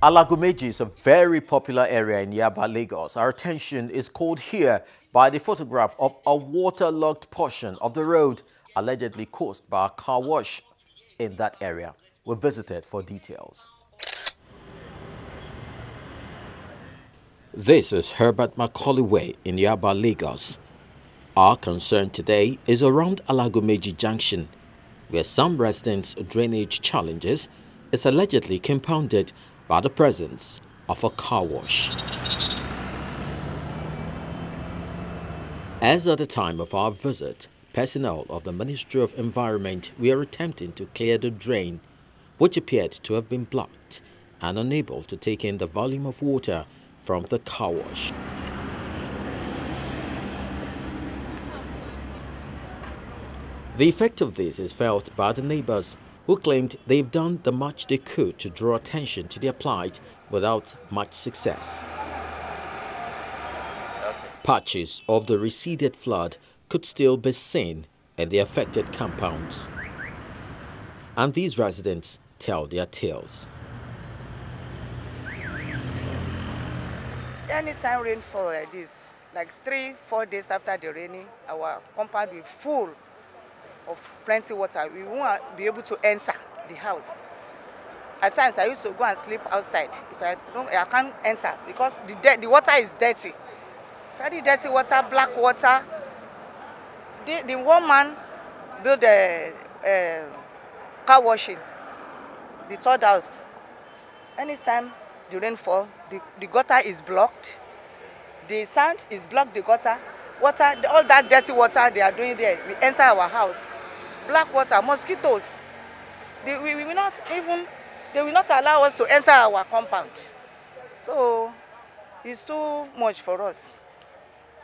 Alagomeji is a very popular area in Yaba, Lagos. Our attention is called here by the photograph of a waterlogged portion of the road allegedly caused by a car wash in that area. We visited for details. This is Herbert Macaulay Way in Yaba, Lagos. Our concern today is around Alagomeji Junction, where some residents' drainage challenges is allegedly compounded by the presence of a car wash. As at the time of our visit, personnel of the Ministry of Environment were attempting to clear the drain, which appeared to have been blocked and unable to take in the volume of water from the car wash. The effect of this is felt by the neighbors, who claimed they've done the much they could to draw attention to their plight without much success. Patches of the receded flood could still be seen in the affected compounds. And these residents tell their tales. Anytime rainfall like this, like 3-4 days after the raining, our compound will be full of plenty water. We won't be able to enter the house. At times I used to go and sleep outside. If I can't enter because the water is dirty. Very dirty water, black water. The one man built a car washing, the third house. Anytime the rainfall, the gutter is blocked. The sand is blocked, the gutter. Water, all that dirty water they are doing there, we enter our house. Black water, mosquitoes. They will not allow us to enter our compound. So it's too much for us.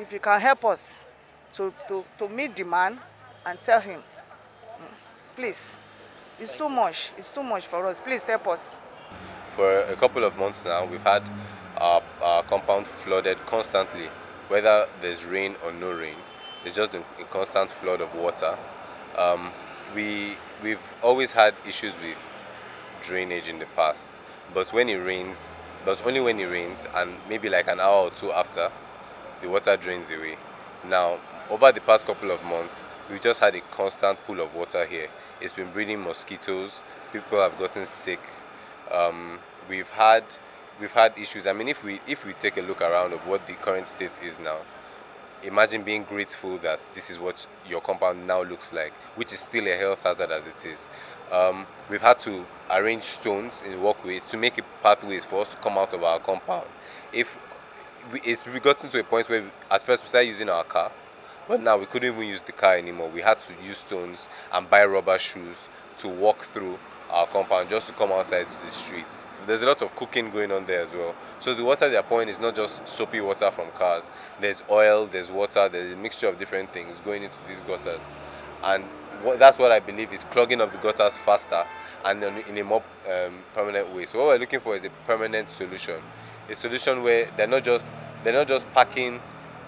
If you can help us to meet the man and tell him, please, it's too much for us. Please help us. For a couple of months now, we've had our compound flooded constantly. Whether there's rain or no rain, it's just a constant flood of water. We've always had issues with drainage in the past, but when it rains, but only when it rains, and maybe like an hour or two after, the water drains away. Now, over the past couple of months, we've just had a constant pool of water here. It's been breeding mosquitoes. People have gotten sick. We've had issues. I mean, if we take a look around of what the current state is now, imagine being grateful that this is what your compound now looks like, which is still a health hazard as it is. We've had to arrange stones in walkways to make pathways for us to come out of our compound. We've gotten to a point where at first we started using our car, but now we couldn't even use the car anymore. We had to use stones and buy rubber shoes to walk through our compound just to come outside to the streets. There's a lot of cooking going on there as well. So the water they're pouring is not just soapy water from cars. There's oil, there's water, there's a mixture of different things going into these gutters. And that's what I believe is clogging up the gutters faster and in a more permanent way. So what we're looking for is a permanent solution. A solution where they're not just packing,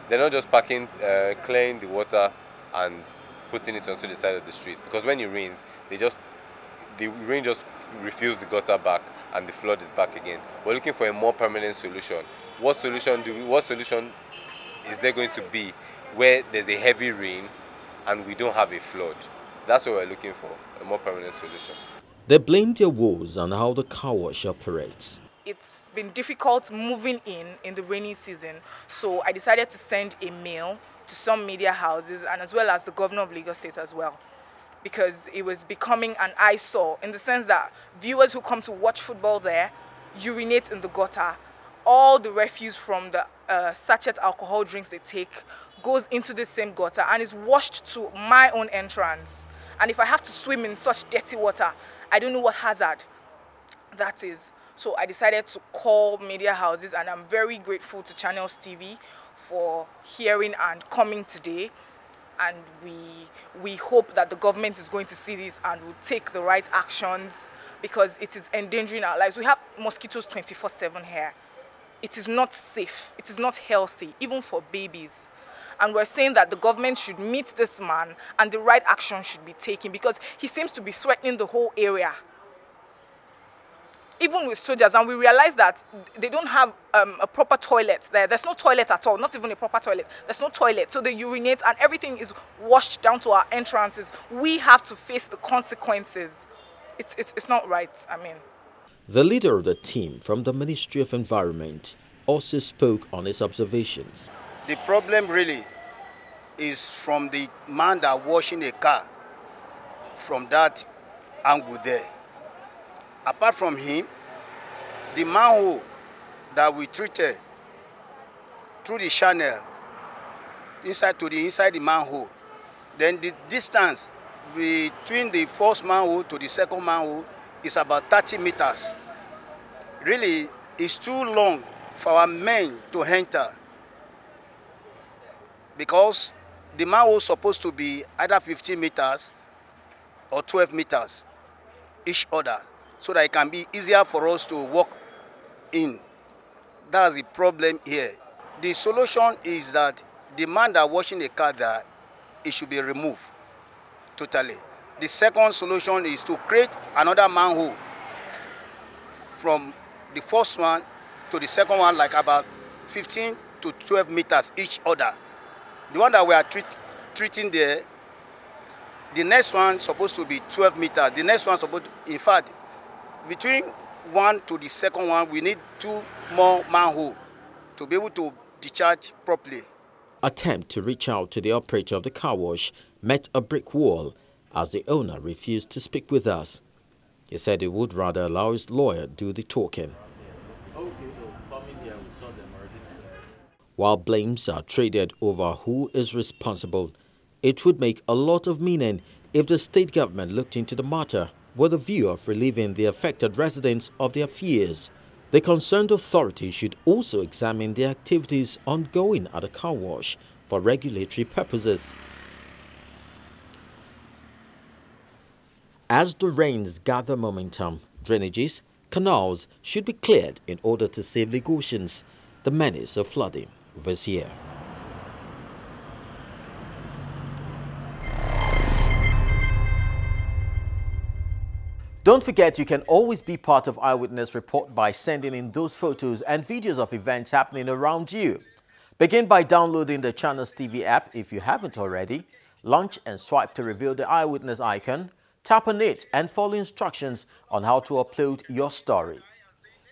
clearing the water and putting it onto the side of the streets. Because when it rains, the rain just refills the gutter back and the flood is back again. We're looking for a more permanent solution. What solution is there going to be where there's a heavy rain and we don't have a flood? That's what we're looking for, a more permanent solution. They blamed their woes on how the car wash operates. It's been difficult moving in the rainy season, so I decided to send a mail to some media houses and as well as the governor of Lagos State as well, because it was becoming an eyesore in the sense that viewers who come to watch football there urinate in the gutter. All the refuse from the sachet alcohol drinks they take goes into the same gutter and is washed to my own entrance. And if I have to swim in such dirty water, I don't know what hazard that is. So I decided to call media houses, and I'm very grateful to Channels TV for hearing and coming today. And we hope that the government is going to see this and will take the right actions, because it is endangering our lives. We have mosquitoes 24/7 here. It is not safe. It is not healthy, even for babies. And we're saying that the government should meet this man and the right action should be taken, because he seems to be threatening the whole area. even with soldiers, and we realized that they don't have a proper toilet there. There's no toilet at all, not even a proper toilet. There's no toilet, so they urinate and everything is washed down to our entrances. We have to face the consequences. It's not right, I mean. The leader of the team from the Ministry of Environment also spoke on his observations. The problem really is from the man that washing a car from that angle there. Apart from him, the manhole that we treated through the channel inside the manhole, then the distance between the first manhole to the second manhole is about 30 meters. Really, it's too long for our men to enter because the manhole is supposed to be either 15 meters or 12 meters each other, so that it can be easier for us to walk in. That's the problem here. The solution is that the man that washing the car there, it should be removed totally. The second solution is to create another manhole from the first one to the second one, like about 15 to 12 meters each other. The one that we are treating there, the next one supposed to be 12 meters. The next one supposed to, in fact, between one to the second one, we need 2 more manholes to be able to discharge properly. Attempt to reach out to the operator of the car wash met a brick wall as the owner refused to speak with us. He said he would rather allow his lawyer do the talking. While blames are traded over who is responsible, it would make a lot of meaning if the state government looked into the matter with a view of relieving the affected residents of their fears. The concerned authority should also examine the activities ongoing at the car wash for regulatory purposes. As the rains gather momentum, drainages, canals should be cleared in order to save Lagosians the menace of flooding this year. Don't forget, you can always be part of EyeWitness Report by sending in those photos and videos of events happening around you. Begin by downloading the Channels TV app if you haven't already. Launch and swipe to reveal the EyeWitness icon. Tap on it and follow instructions on how to upload your story.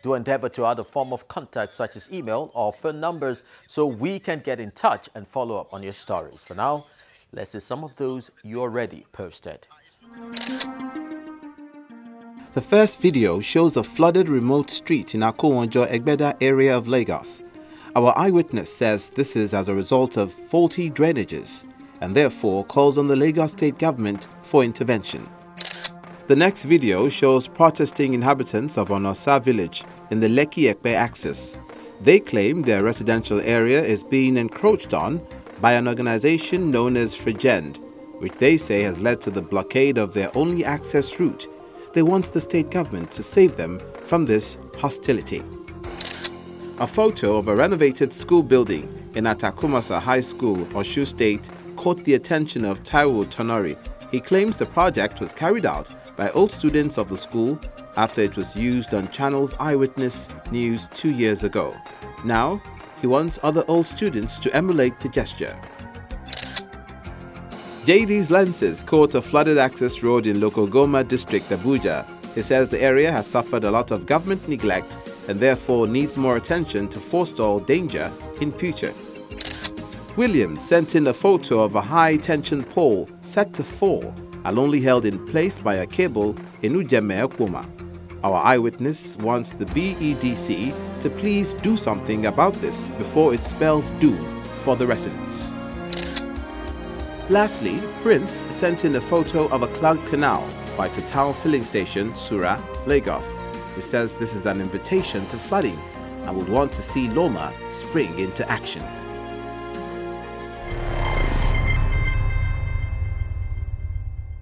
Do endeavor to add a form of contact such as email or phone numbers so we can get in touch and follow up on your stories. For now, let's see some of those you already posted. The first video shows a flooded remote street in Akowonjo Egbeda area of Lagos. Our eyewitness says this is as a result of faulty drainages and therefore calls on the Lagos state government for intervention. The next video shows protesting inhabitants of Onosa village in the Lekki-Ekpe axis. They claim their residential area is being encroached on by an organization known as Frigend, which they say has led to the blockade of their only access route. They want the state government to save them from this hostility. A photo of a renovated school building in Atakumasa High School, Osun State, caught the attention of Taiwo Tonori. He claims the project was carried out by old students of the school after it was used on Channel's EyeWitness News 2 years ago. Now, he wants other old students to emulate the gesture. JD's lenses caught a flooded access road in Lokogoma District, Abuja. He says the area has suffered a lot of government neglect and therefore needs more attention to forestall danger in future. Williams sent in a photo of a high-tension pole set to fall and only held in place by a cable in Ujeme Ekpoma. Our eyewitness wants the BEDC to please do something about this before it spells doom for the residents. Lastly, Prince sent in a photo of a clogged canal by Total Filling Station, Sura, Lagos. He says this is an invitation to flooding and would want to see Loma spring into action.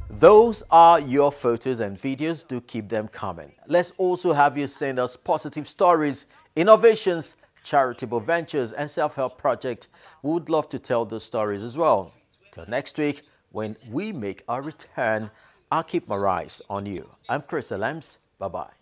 Those are your photos and videos. Do keep them coming. Let's also have you send us positive stories, innovations, charitable ventures, and self-help projects. We would love to tell those stories as well. Till next week, when we make our return, I'll keep my eyes on you. I'm Chris Alems. Bye-bye.